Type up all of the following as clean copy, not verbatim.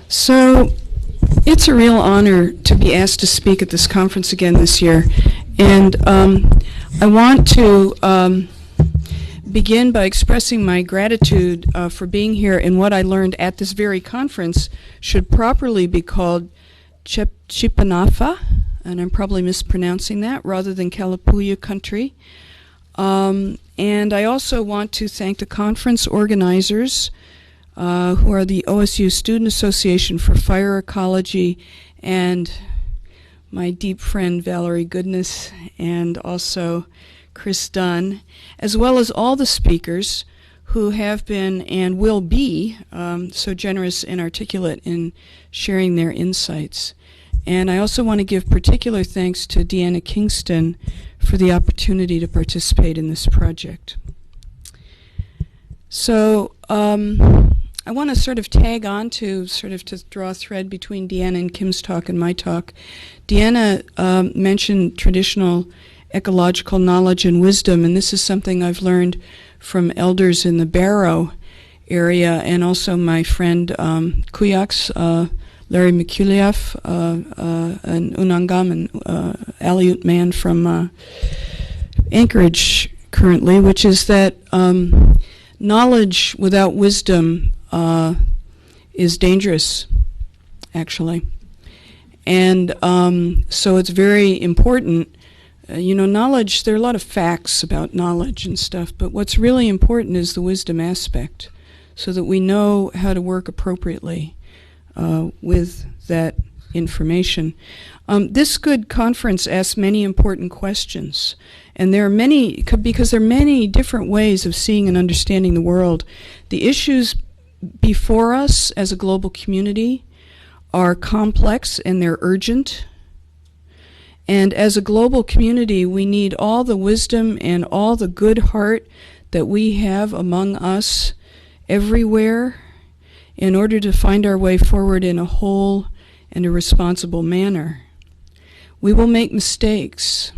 So it's a real honor to be asked to speak at this conference again this year. And I want to begin by expressing my gratitude for being here, and what I learned at this very conference should properly be called Chipanafa, and I'm probably mispronouncing that, rather than Kalapuya country. And I also want to thank the conference organizers, who are the OSU Student Association for Fire Ecology, and my deep friend Valerie Goodness, and also Chris Dunn, as well as all the speakers who have been and will be so generous and articulate in sharing their insights. And I also want to give particular thanks to Deanna Kingston for the opportunity to participate in this project. So I want to sort of tag on to draw a thread between Deanna and Kim's talk and my talk. Deanna mentioned traditional ecological knowledge and wisdom, and this is something I've learned from elders in the Barrow area, and also my friend Kuyaks, Larry Mikulief, an Unangam and Aleut man from Anchorage currently, which is that knowledge without wisdom is dangerous, actually. And so it's very important. Knowledge, there are a lot of facts about knowledge and stuff, but what's really important is the wisdom aspect, so that we know how to work appropriately with that information. This good conference asks many important questions, and there are many, because there are many different ways of seeing and understanding the world. The issues before us as a global community are complex and they're urgent. And as a global community, we need all the wisdom and all the good heart that we have among us everywhere in order to find our way forward in a whole and a responsible manner. We will make mistakes.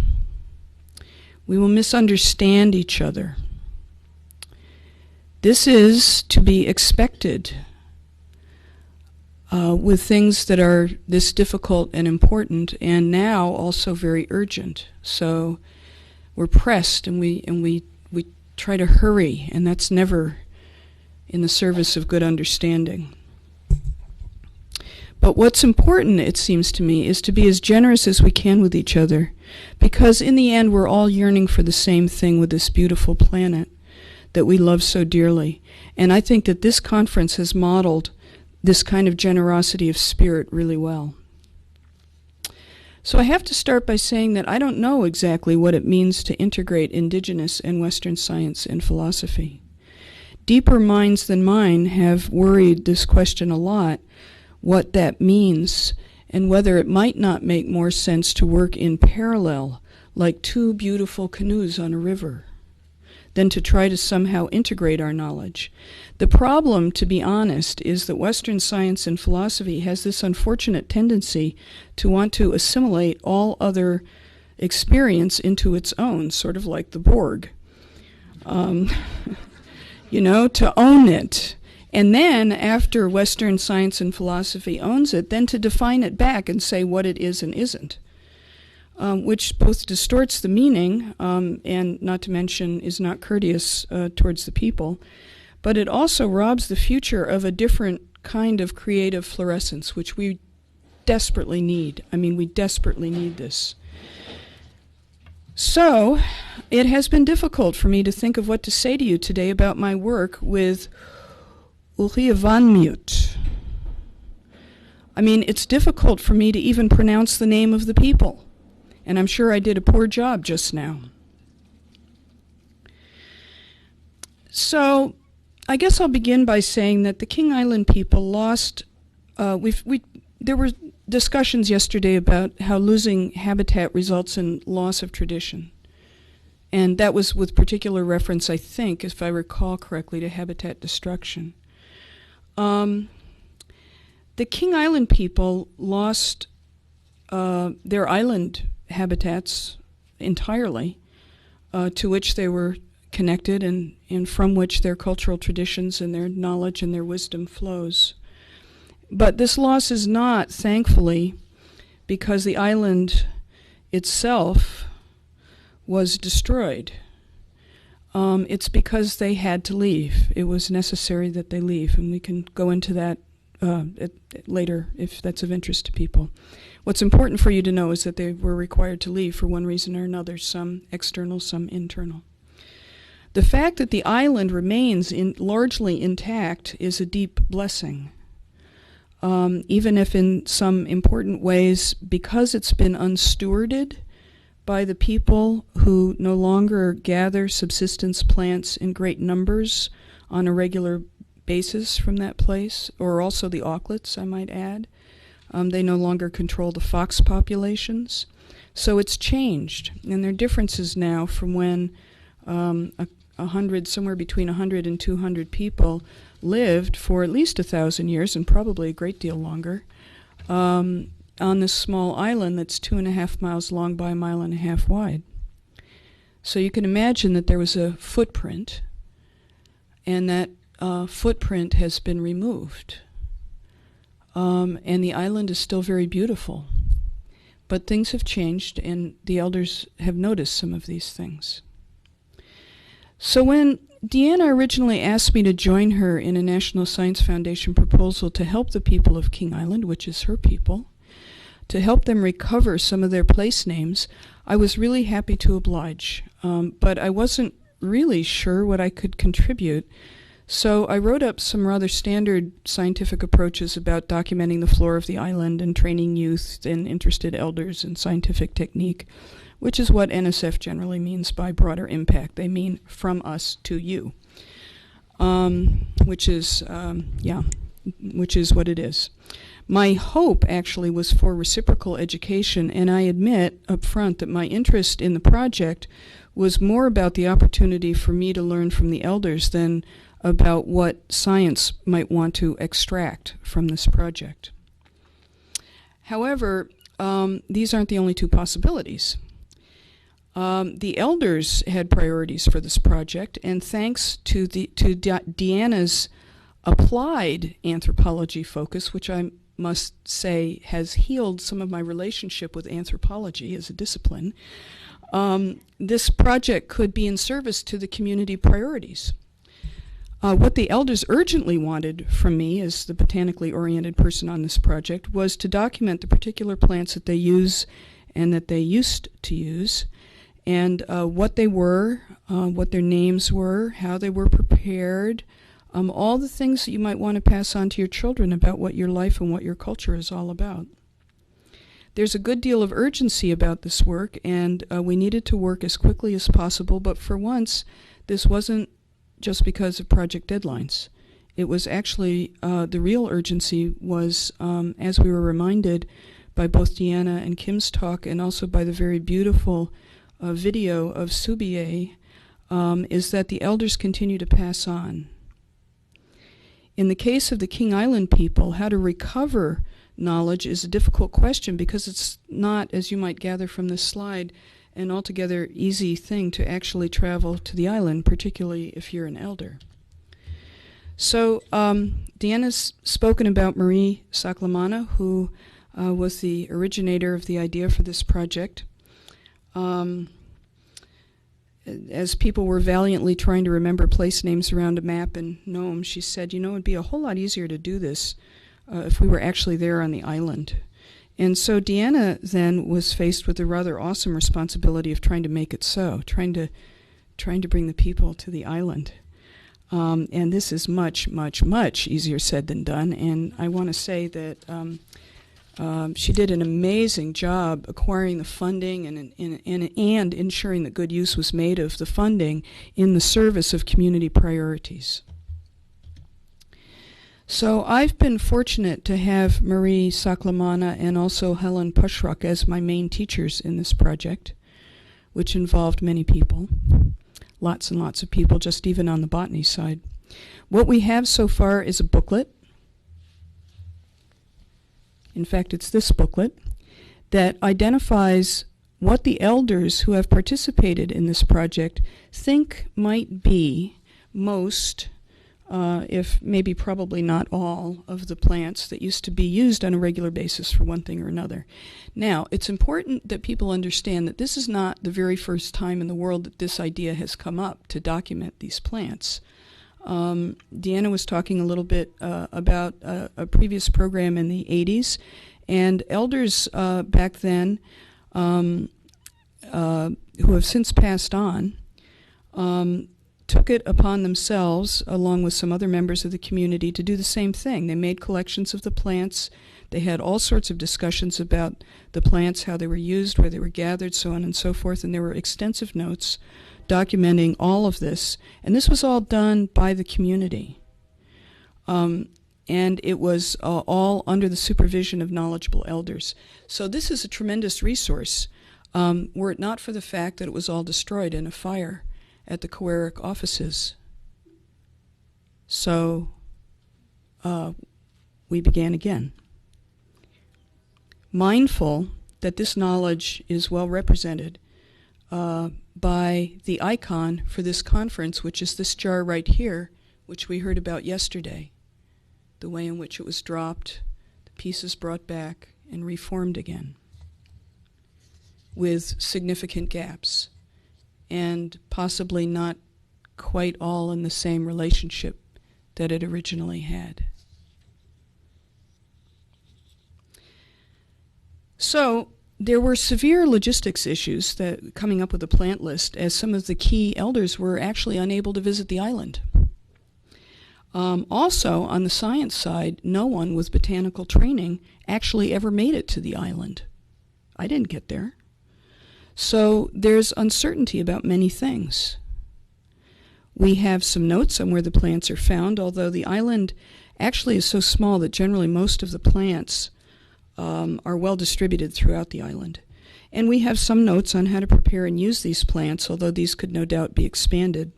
We will misunderstand each other. This is to be expected with things that are this difficult and important, and now also very urgent. So we're pressed, and we try to hurry, and that's never in the service of good understanding. But what's important, it seems to me, is to be as generous as we can with each other, because in the end we're all yearning for the same thing with this beautiful planet that we love so dearly. And I think that this conference has modeled this kind of generosity of spirit really well. So I have to start by saying that I don't know exactly what it means to integrate indigenous and Western science and philosophy. Deeper minds than mine have worried this question a lot, what that means, and whether it might not make more sense to work in parallel, like two beautiful canoes on a river, than to try to somehow integrate our knowledge. The problem, to be honest, is that Western science and philosophy has this unfortunate tendency to want to assimilate all other experience into its own, sort of like the Borg. To own it. And then, after Western science and philosophy owns it, then to define it back and say what it is and isn't. Which both distorts the meaning, and not to mention is not courteous towards the people, but it also robs the future of a different kind of creative fluorescence, which we desperately need. I mean, we desperately need this. So, it has been difficult for me to think of what to say to you today about my work with Ulhiavanmut. I mean, it's difficult for me to even pronounce the name of the people. And I'm sure I did a poor job just now. So I guess I'll begin by saying that the King Island people lost, there were discussions yesterday about how losing habitat results in loss of tradition. And that was with particular reference, I think, if I recall correctly, to habitat destruction. The King Island people lost their island habitats entirely, to which they were connected and from which their cultural traditions and their knowledge and their wisdom flows. But this loss is not, thankfully, because the island itself was destroyed. It's because they had to leave. It was necessary that they leave, and we can go into that later if that's of interest to people. What's important for you to know is that they were required to leave for one reason or another, some external, some internal. The fact that the island remains largely intact is a deep blessing. Even if in some important ways, because it's been unstewarded by the people who no longer gather subsistence plants in great numbers on a regular basis from that place, or also the auklets, I might add. They no longer control the fox populations. So it's changed, and there are differences now from when somewhere between 100 and 200 people lived for at least 1,000 years, and probably a great deal longer, on this small island that's 2.5 miles long by 1.5 miles wide. So you can imagine that there was a footprint, and that footprint has been removed. And the island is still very beautiful. But things have changed, and the elders have noticed some of these things. So when Deanna originally asked me to join her in a National Science Foundation proposal to help the people of King Island, which is her people, to help them recover some of their place names, I was really happy to oblige. But I wasn't really sure what I could contribute. So I wrote up some rather standard scientific approaches about documenting the flora of the island and training youth and interested elders in scientific technique, which is what NSF generally means by broader impact. They mean from us to you, which is what it is. My hope actually was for reciprocal education, and I admit up front that my interest in the project was more about the opportunity for me to learn from the elders than about what science might want to extract from this project. However, these aren't the only two possibilities. The elders had priorities for this project, and thanks to Deanna's applied anthropology focus, which I must say has healed some of my relationship with anthropology as a discipline, this project could be in service to the community priorities. What the elders urgently wanted from me as the botanically oriented person on this project was to document the particular plants that they use and that they used to use, and what they were, what their names were, how they were prepared, all the things that you might want to pass on to your children about what your life and what your culture is all about. There's a good deal of urgency about this work, and we needed to work as quickly as possible, but for once, this wasn't just because of project deadlines. It was actually, the real urgency was, as we were reminded by both Deanna and Kim's talk, and also by the very beautiful video of Subiye, is that the elders continue to pass on. In the case of the King Island people, how to recover knowledge is a difficult question because it's not, as you might gather from this slide, an altogether easy thing to actually travel to the island, particularly if you're an elder. So Deanna's spoken about Marie Saclamana, who was the originator of the idea for this project. As people were valiantly trying to remember place names around a map in Nome, she said, you know, it'd be a whole lot easier to do this if we were actually there on the island. And so Deanna then was faced with the rather awesome responsibility of trying to make it so, trying to bring the people to the island. And this is much, much, much easier said than done. And I want to say that she did an amazing job acquiring the funding and ensuring that good use was made of the funding in the service of community priorities. So I've been fortunate to have Marie Saclamana and also Helen Pushrock as my main teachers in this project, which involved many people, lots and lots of people, just even on the botany side. What we have so far is a booklet. In fact, it's this booklet that identifies what the elders who have participated in this project think might be most if maybe probably not all of the plants that used to be used on a regular basis for one thing or another. Now, it's important that people understand that this is not the very first time in the world that this idea has come up to document these plants. Deanna was talking a little bit about a previous program in the 80s, and elders back then who have since passed on took it upon themselves, along with some other members of the community, to do the same thing. They made collections of the plants. They had all sorts of discussions about the plants, how they were used, where they were gathered, so on and so forth, and there were extensive notes documenting all of this. And this was all done by the community. And it was all under the supervision of knowledgeable elders. So this is a tremendous resource, were it not for the fact that it was all destroyed in a fire at the Coeric offices. So we began again. Mindful that this knowledge is well represented by the icon for this conference, which is this jar right here, which we heard about yesterday, the way in which it was dropped, the pieces brought back, and reformed again, with significant gaps, and possibly not quite all in the same relationship that it originally had. So there were severe logistics issues that coming up with a plant list, as some of the key elders were actually unable to visit the island. Also, on the science side, no one with botanical training actually ever made it to the island. I didn't get there. So there's uncertainty about many things. We have some notes on where the plants are found, although the island actually is so small that generally most of the plants are well distributed throughout the island. And we have some notes on how to prepare and use these plants, although these could no doubt be expanded.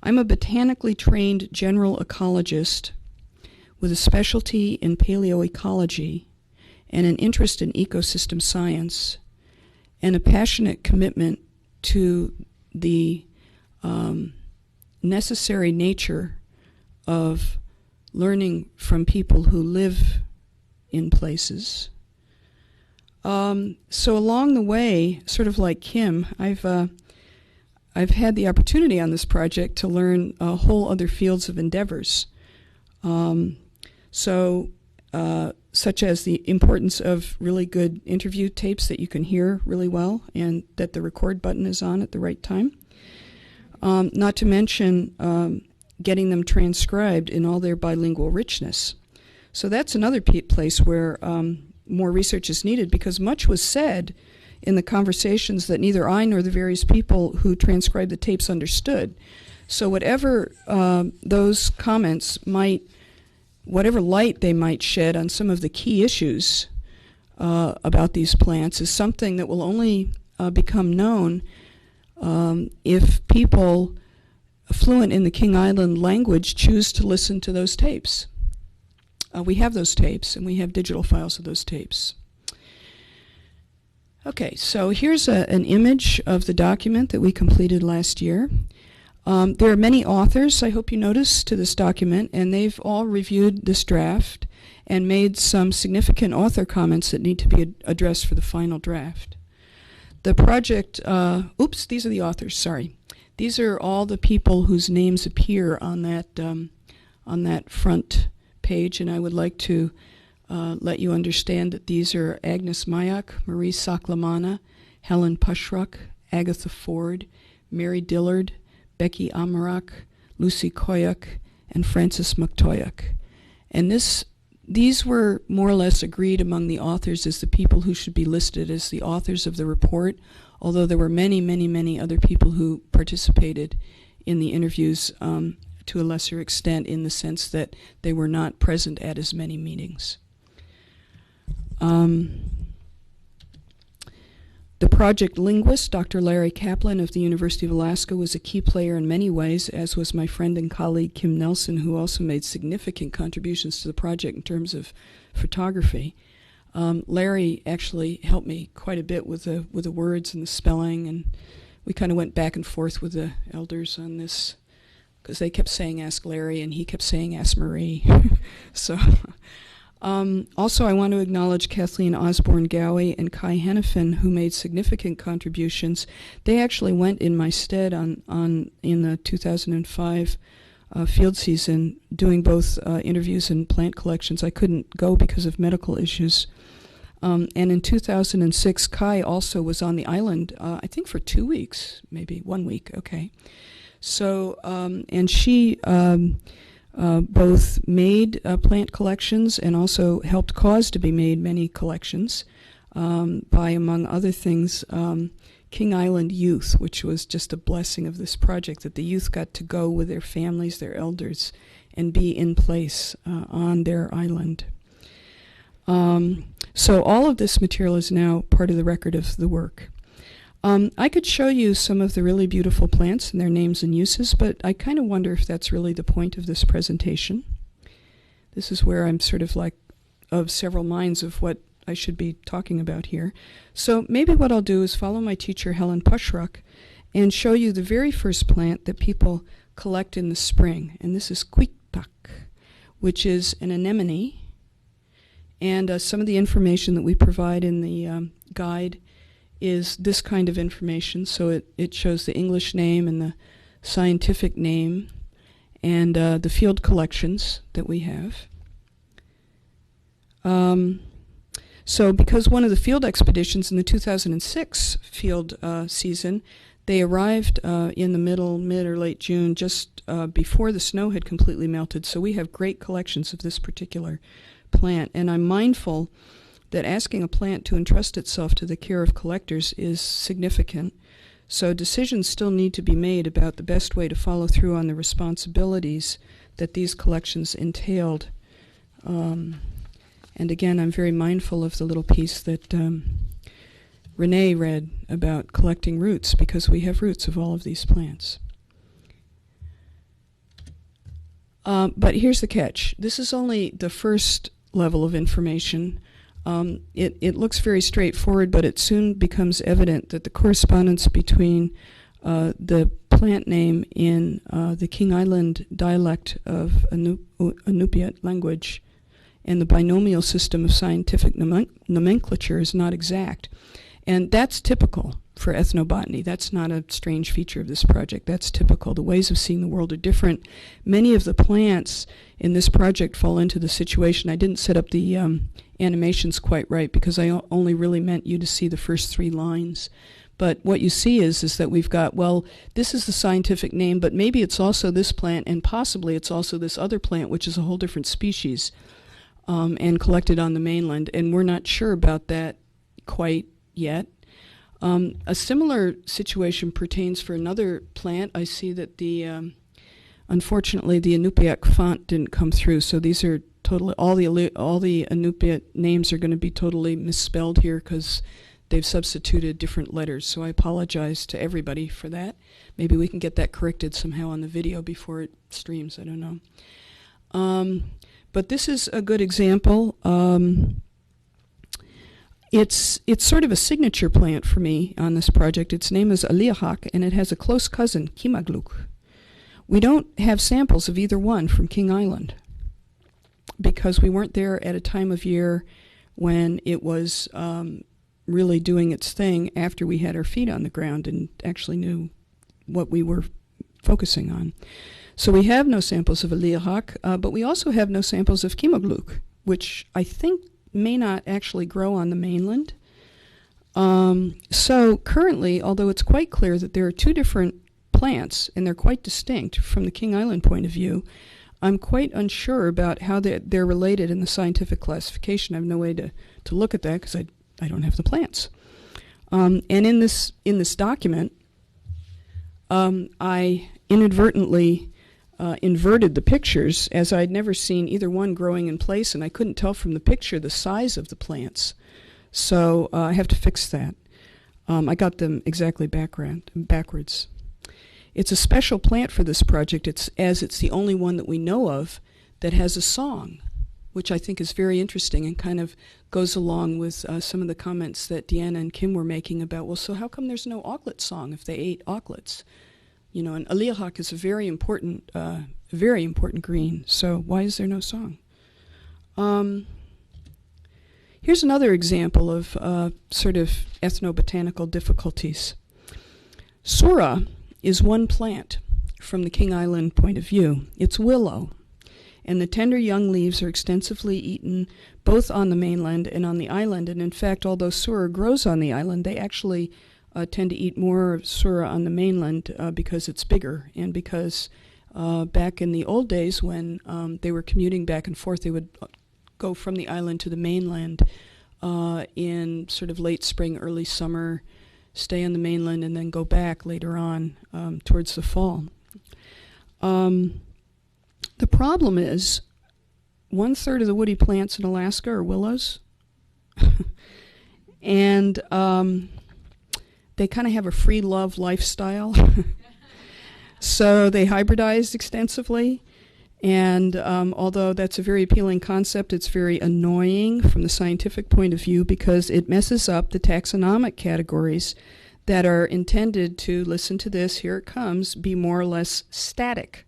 I'm a botanically trained general ecologist with a specialty in paleoecology and an interest in ecosystem science and a passionate commitment to the necessary nature of learning from people who live in places. So along the way, sort of like Kim, I've had the opportunity on this project to learn whole other fields of endeavors. Such as the importance of really good interview tapes that you can hear really well and that the record button is on at the right time. Not to mention getting them transcribed in all their bilingual richness. So that's another place where more research is needed, because much was said in the conversations that neither I nor the various people who transcribed the tapes understood. So whatever those comments might, whatever light they might shed on some of the key issues about these plants is something that will only become known if people fluent in the King Island language choose to listen to those tapes. We have those tapes, and we have digital files of those tapes. Okay, so here's an image of the document that we completed last year. There are many authors, I hope you notice, to this document, and they've all reviewed this draft and made some significant author comments that need to be addressed for the final draft. The project, these are the authors, sorry. These are all the people whose names appear on that front page, and I would like to let you understand that these are Agnes Mayak, Marie Saklamana, Helen Pushruck, Agatha Ford, Mary Dillard, Becky Amarak, Lucy Koyak, and Frances McToyak. And these were more or less agreed among the authors as the people who should be listed as the authors of the report, although there were many, many, many other people who participated in the interviews to a lesser extent, in the sense that they were not present at as many meetings. The project linguist, Dr. Larry Kaplan of the University of Alaska, was a key player in many ways, as was my friend and colleague Kim Nelson, who also made significant contributions to the project in terms of photography. Larry actually helped me quite a bit with the words and the spelling, and we kind of went back and forth with the elders on this, because they kept saying ask Larry and he kept saying ask Marie. So, also I want to acknowledge Kathleen Osborne-Gowie and Kai Hennepin, who made significant contributions. They actually went in my stead in the 2005 field season, doing both interviews and plant collections. I couldn't go because of medical issues. And in 2006, Kai also was on the island, I think for 2 weeks, maybe 1 week, okay. So, and she both made plant collections and also helped cause to be made many collections by, among other things, King Island youth, which was just a blessing of this project, that the youth got to go with their families, their elders, and be in place on their island. So all of this material is now part of the record of the work. I could show you some of the really beautiful plants and their names and uses, but I kind of wonder if that's really the point of this presentation. This is where I'm sort of like of several minds of what I should be talking about here. So maybe what I'll do is follow my teacher Helen Pushruck and show you the very first plant that people collect in the spring. And this is Quicktuck, which is an anemone. And some of the information that we provide in the guide is this kind of information. So it shows the English name and the scientific name and the field collections that we have. So because one of the field expeditions in the 2006 field season, they arrived in the mid or late June, just before the snow had completely melted. So we have great collections of this particular plant. And I'm mindful that asking a plant to entrust itself to the care of collectors is significant. So decisions still need to be made about the best way to follow through on the responsibilities that these collections entailed. And again, I'm very mindful of the little piece that Renee read about collecting roots, because we have roots of all of these plants. But here's the catch. This is only the first level of information. It looks very straightforward, but it soon becomes evident that the correspondence between the plant name in the King Island dialect of Inupiat language and the binomial system of scientific nomenclature is not exact. And that's typical for ethnobotany. That's not a strange feature of this project. That's typical. The ways of seeing the world are different. Many of the plants in this project fall into the situation. I didn't set up the animations quite right because I only really meant you to see the first 3 lines. But what you see is that we've got, well, this is the scientific name, but maybe it's also this plant, and possibly it's also this other plant, which is a whole different species, and collected on the mainland. And we're not sure about that quite yet. A similar situation pertains for another plant. I see that unfortunately, the Inupiaq font didn't come through, so these are totally, all the Inupiat names are going to be totally misspelled here because they've substituted different letters. So I apologize to everybody for that. Maybe we can get that corrected somehow on the video before it streams. I don't know. But this is a good example. It's sort of a signature plant for me on this project. Its name is Aliahak, and it has a close cousin, Kimagluk. We don't have samples of either one from King Island because we weren't there at a time of year when it was really doing its thing after we had our feet on the ground and actually knew what we were focusing on. So we have no samples of Aliahak, but we also have no samples of Kimagluk, which I think may not actually grow on the mainland. So currently, although it's quite clear that there are 2 different plants and they're quite distinct from the King Island point of view, I'm quite unsure about how they're related in the scientific classification. I have no way to look at that because I don't have the plants. And in this document, I inadvertently inverted the pictures, as I'd never seen either one growing in place, and I couldn't tell from the picture the size of the plants. So I have to fix that. I got them exactly backwards. It's a special plant for this project, it's the only one that we know of that has a song, which I think is very interesting and kind of goes along with some of the comments that Deanna and Kim were making about, well, so how come there's no auklet song if they ate auklets? You know, and alihak is a very important green. So why is there no song? Here's another example of sort of ethnobotanical difficulties. Sura is one plant from the King Island point of view. It's willow, and the tender young leaves are extensively eaten both on the mainland and on the island. And in fact, although sura grows on the island, they actually tend to eat more sura on the mainland because it's bigger, and because back in the old days when they were commuting back and forth, they would go from the island to the mainland in sort of late spring, early summer, stay on the mainland, and then go back later on towards the fall. The problem is 1/3 of the woody plants in Alaska are willows. And they kind of have a free love lifestyle. So they hybridized extensively. And although that's a very appealing concept, it's very annoying from the scientific point of view because it messes up the taxonomic categories that are intended to, listen to this, here it comes, be more or less static.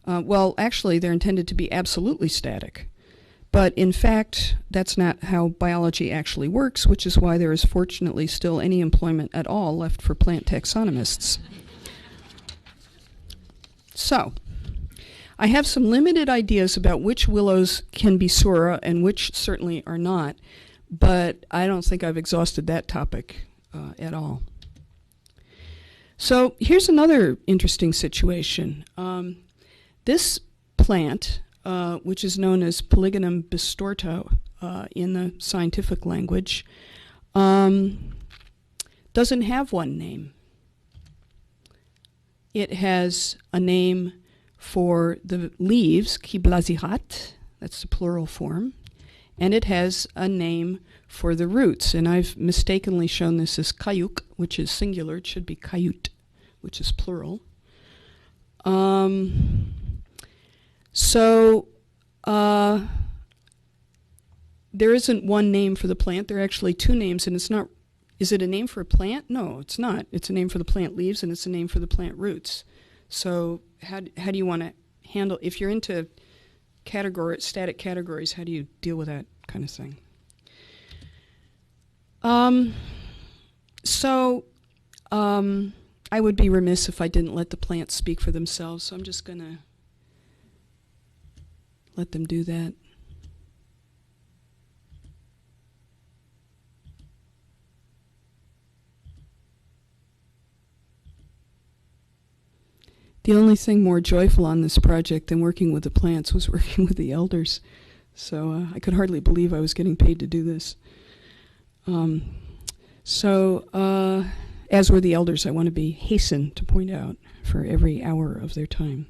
Well, actually, they're intended to be absolutely static. But in fact, that's not how biology actually works, which is why there is fortunately still any employment at all left for plant taxonomists. So, I have some limited ideas about which willows can be sura and which certainly are not, but I don't think I've exhausted that topic at all. So here's another interesting situation. This plant, which is known as Polygonum bistorta in the scientific language, doesn't have one name. It has a name for the leaves, kiblazihat, that's the plural form, and it has a name for the roots. And I've mistakenly shown this as kayuk, which is singular. It should be kayut, which is plural. So there isn't one name for the plant. There are actually two names, and it's not. Is it a name for a plant? No, it's not. It's a name for the plant leaves, and it's a name for the plant roots. So how do you want to handle, if you're into static categories, how do you deal with that kind of thing? I would be remiss if I didn't let the plants speak for themselves, so I'm just going to let them do that. The only thing more joyful on this project than working with the plants was working with the elders. So I could hardly believe I was getting paid to do this. As were the elders, I want to be hastened to point out for every hour of their time.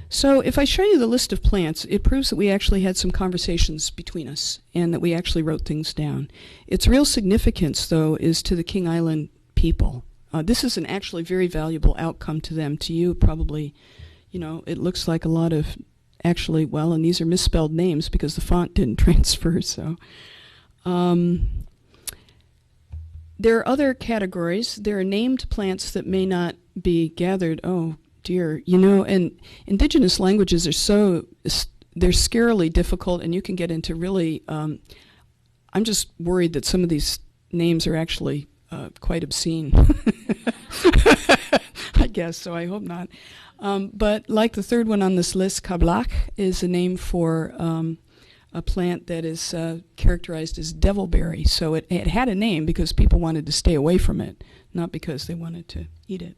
So if I show you the list of plants, it proves that we actually had some conversations between us and that we actually wrote things down. Its real significance, though, is to the King Island people. This is an actually very valuable outcome to them. To you, probably, it looks like a lot of, actually, well, and these are misspelled names because the font didn't transfer, so. There are other categories. There are named plants that may not be gathered. Oh, dear. And indigenous languages are they're scarily difficult, and you can get into really, I'm just worried that some of these names are actually quite obscene. I guess, so I hope not. But like the third one on this list, kablak is a name for a plant that is characterized as devilberry. So it had a name because people wanted to stay away from it, not because they wanted to eat it.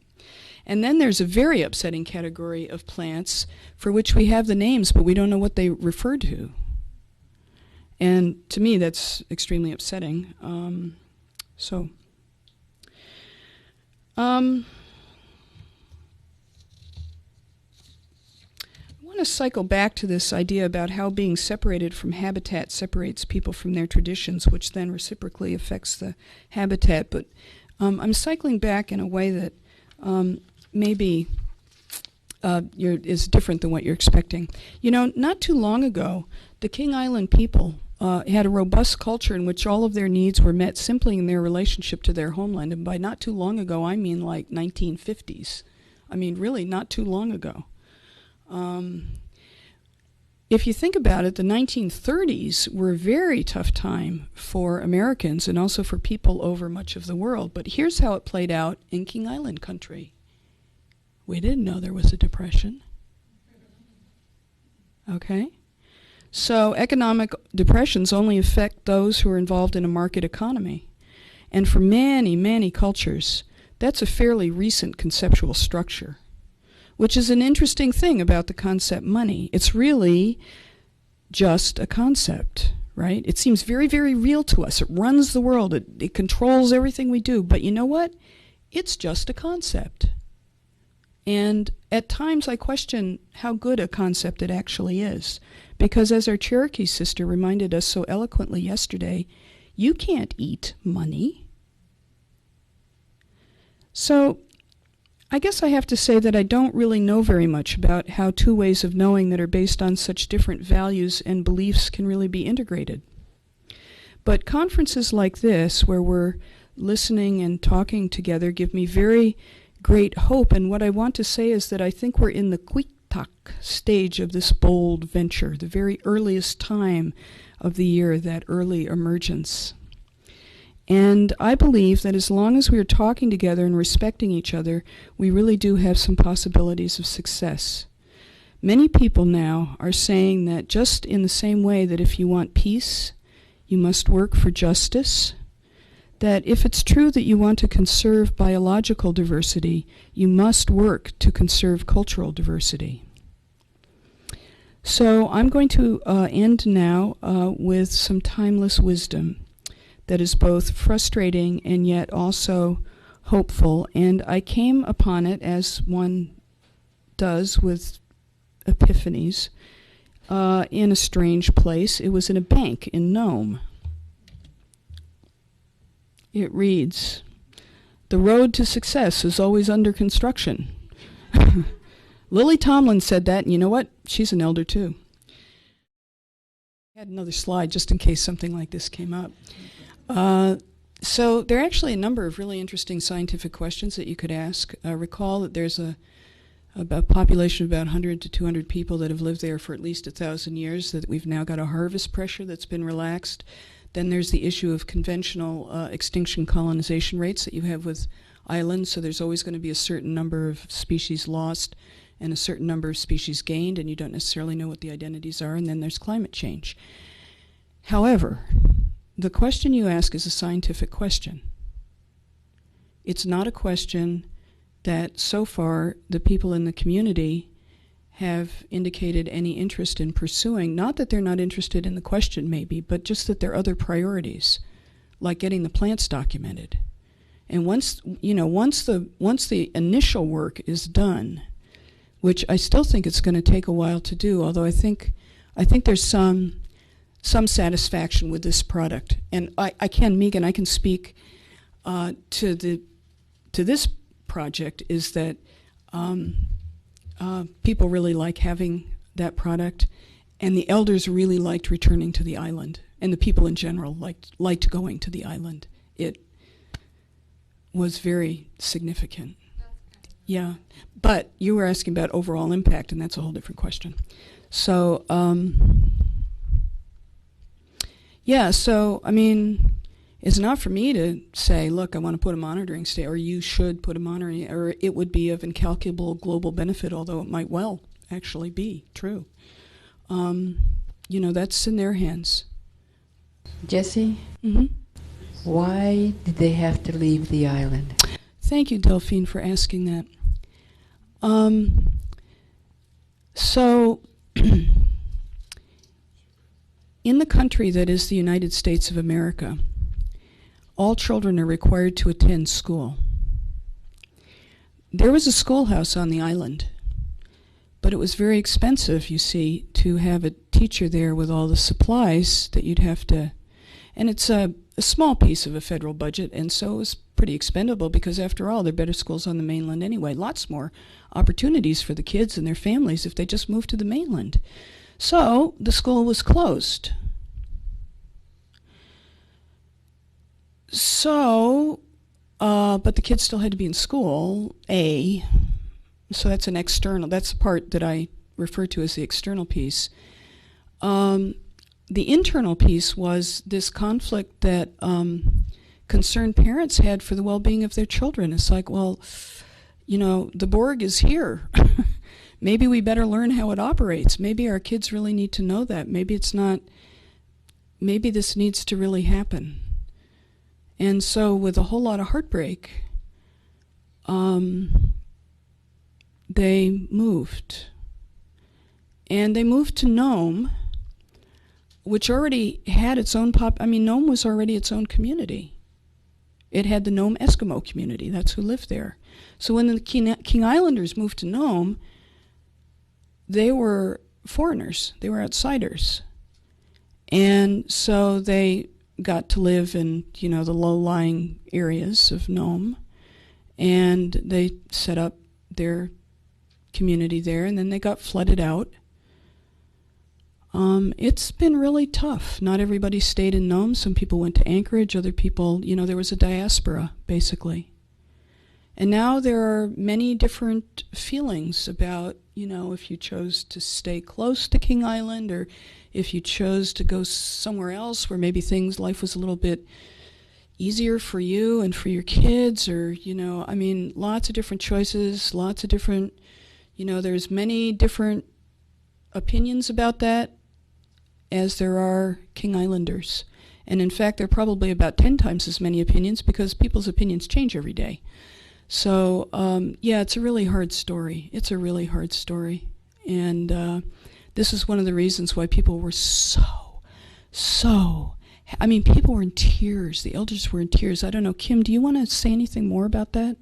And then there's a very upsetting category of plants for which we have the names, but we don't know what they refer to. And to me, that's extremely upsetting. I want to cycle back to this idea about how being separated from habitat separates people from their traditions, which then reciprocally affects the habitat. But I'm cycling back in a way that maybe is different than what you're expecting. Not too long ago, the King Island people had a robust culture in which all of their needs were met simply in their relationship to their homeland. And by not too long ago, I mean like 1950s. I mean, really not too long ago. If you think about it, the 1930s were a very tough time for Americans and also for people over much of the world. But here's how it played out in King Island country. We didn't know there was a depression. Okay? So economic depressions only affect those who are involved in a market economy. And for many, many cultures, that's a fairly recent conceptual structure, which is an interesting thing about the concept money. It's really just a concept, right? It seems very, very real to us. It runs the world. It controls everything we do. But you know what? It's just a concept. And at times I question how good a concept it actually is. Because as our Cherokee sister reminded us so eloquently yesterday, you can't eat money. So I guess I have to say that I don't really know very much about how two ways of knowing that are based on such different values and beliefs can really be integrated. But conferences like this, where we're listening and talking together, give me very great hope. And what I want to say is that I think we're in the quick-tak stage of this bold venture, the very earliest time of the year, that early emergence. And I believe that as long as we are talking together and respecting each other, we really do have some possibilities of success. Many people now are saying that just in the same way that if you want peace, you must work for justice, that if it's true that you want to conserve biological diversity, you must work to conserve cultural diversity. So I'm going to end now with some timeless wisdom that is both frustrating and yet also hopeful. And I came upon it, as one does with epiphanies, in a strange place. It was in a bank in Nome. It reads, "The road to success is always under construction." Lily Tomlin said that, and you know what? She's an elder too. I had another slide just in case something like this came up. So there are actually a number of really interesting scientific questions that you could ask. Recall that there's a population of about 100 to 200 people that have lived there for at least 1,000 years, that we've now got a harvest pressure that's been relaxed. Then there's the issue of conventional extinction colonization rates that you have with islands, so there's always going to be a certain number of species lost and a certain number of species gained, and you don't necessarily know what the identities are. And then there's climate change. However, the question you ask is a scientific question. It's not a question that so far the people in the community have indicated any interest in pursuing. Not that they're not interested in the question maybe, but just that there are other priorities, like getting the plants documented. And once the initial work is done, which I still think it's going to take a while to do, although I think there's some satisfaction with this product. And I can speak to this project, is that people really like having that product, and the elders really liked returning to the island, and the people in general liked going to the island. It was very significant. Yeah, but you were asking about overall impact, and that's a whole different question. So, I mean, it's not for me to say, look, I want to put a monitoring station, or you should put a monitoring, or it would be of incalculable global benefit, although it might well actually be true. That's in their hands. Jessie? Mm-hmm. Why did they have to leave the island? Thank you, Delphine, for asking that. In the country that is the United States of America, all children are required to attend school. There was a schoolhouse on the island, but it was very expensive, you see, to have a teacher there with all the supplies that you'd have to, and it's a small piece of a federal budget, and so it was pretty expendable, because after all, there are better schools on the mainland anyway. Lots more opportunities for the kids and their families if they just moved to the mainland. So the school was closed. So, but the kids still had to be in school, so that's an external, that's the part that I refer to as the external piece. The internal piece was this conflict that concerned parents had for the well-being of their children. It's like, well, the Borg is here. Maybe we better learn how it operates. Maybe our kids really need to know that. Maybe this needs to really happen. And so with a whole lot of heartbreak, they moved. And they moved to Nome, which already had its own Nome was already its own community. It had the Nome Eskimo community. That's who lived there. So when the King Islanders moved to Nome, they were foreigners. They were outsiders. And so they got to live in, the low-lying areas of Nome. And they set up their community there, and then they got flooded out. It's been really tough. Not everybody stayed in Nome. Some people went to Anchorage. Other people, there was a diaspora, basically. And now there are many different feelings about, if you chose to stay close to King Island or if you chose to go somewhere else where maybe life was a little bit easier for you and for your kids, or, lots of different choices, lots of different, there's many different opinions about that as there are King Islanders. And in fact, there are probably about 10 times as many opinions because people's opinions change every day. So, it's a really hard story. It's a really hard story. And this is one of the reasons why people were people were in tears. The elders were in tears. I don't know. Kim, do you want to say anything more about that?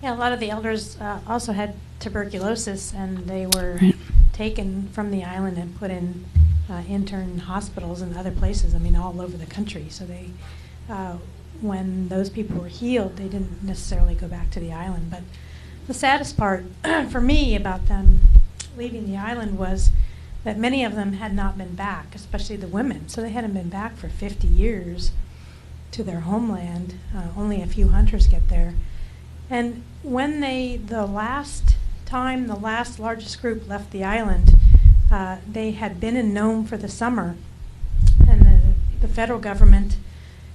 Yeah, a lot of the elders also had tuberculosis, and they were taken from the island and put in intern hospitals and other places, all over the country. So they, when those people were healed, they didn't necessarily go back to the island. But the saddest part for me about them leaving the island was that many of them had not been back, especially the women. So they hadn't been back for 50 years to their homeland. Only a few hunters get there. And when the last largest group left the island, they had been in Nome for the summer, and the federal government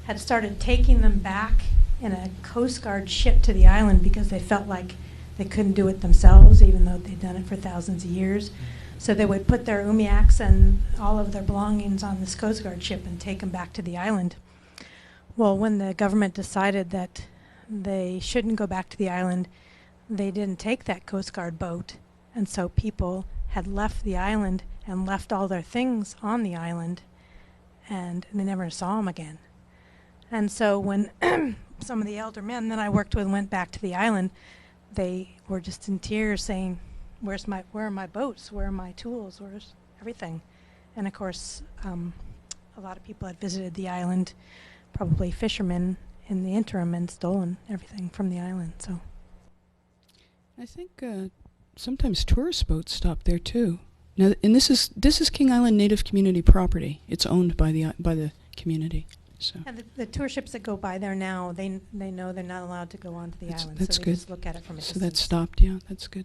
had started taking them back in a Coast Guard ship to the island because they felt like they couldn't do it themselves, even though they'd done it for thousands of years. So they would put their umiaks and all of their belongings on this Coast Guard ship and take them back to the island. Well, when the government decided that they shouldn't go back to the island, they didn't take that Coast Guard boat, and so people had left the island and left all their things on the island, and they never saw them again. And so when some of the elder men that I worked with went back to the island, they were just in tears saying, where are my boats? Where are my tools? Where's everything? And of course, a lot of people had visited the island, probably fishermen in the interim, and stolen everything from the island. So I think sometimes tourist boats stop there too. Now, and this is King Island Native Community property. It's owned by the community. So. And the tour ships that go by there now, they know they're not allowed to go onto the island. That's so they good. just look at it from a distance. So that stopped. Yeah, that's good.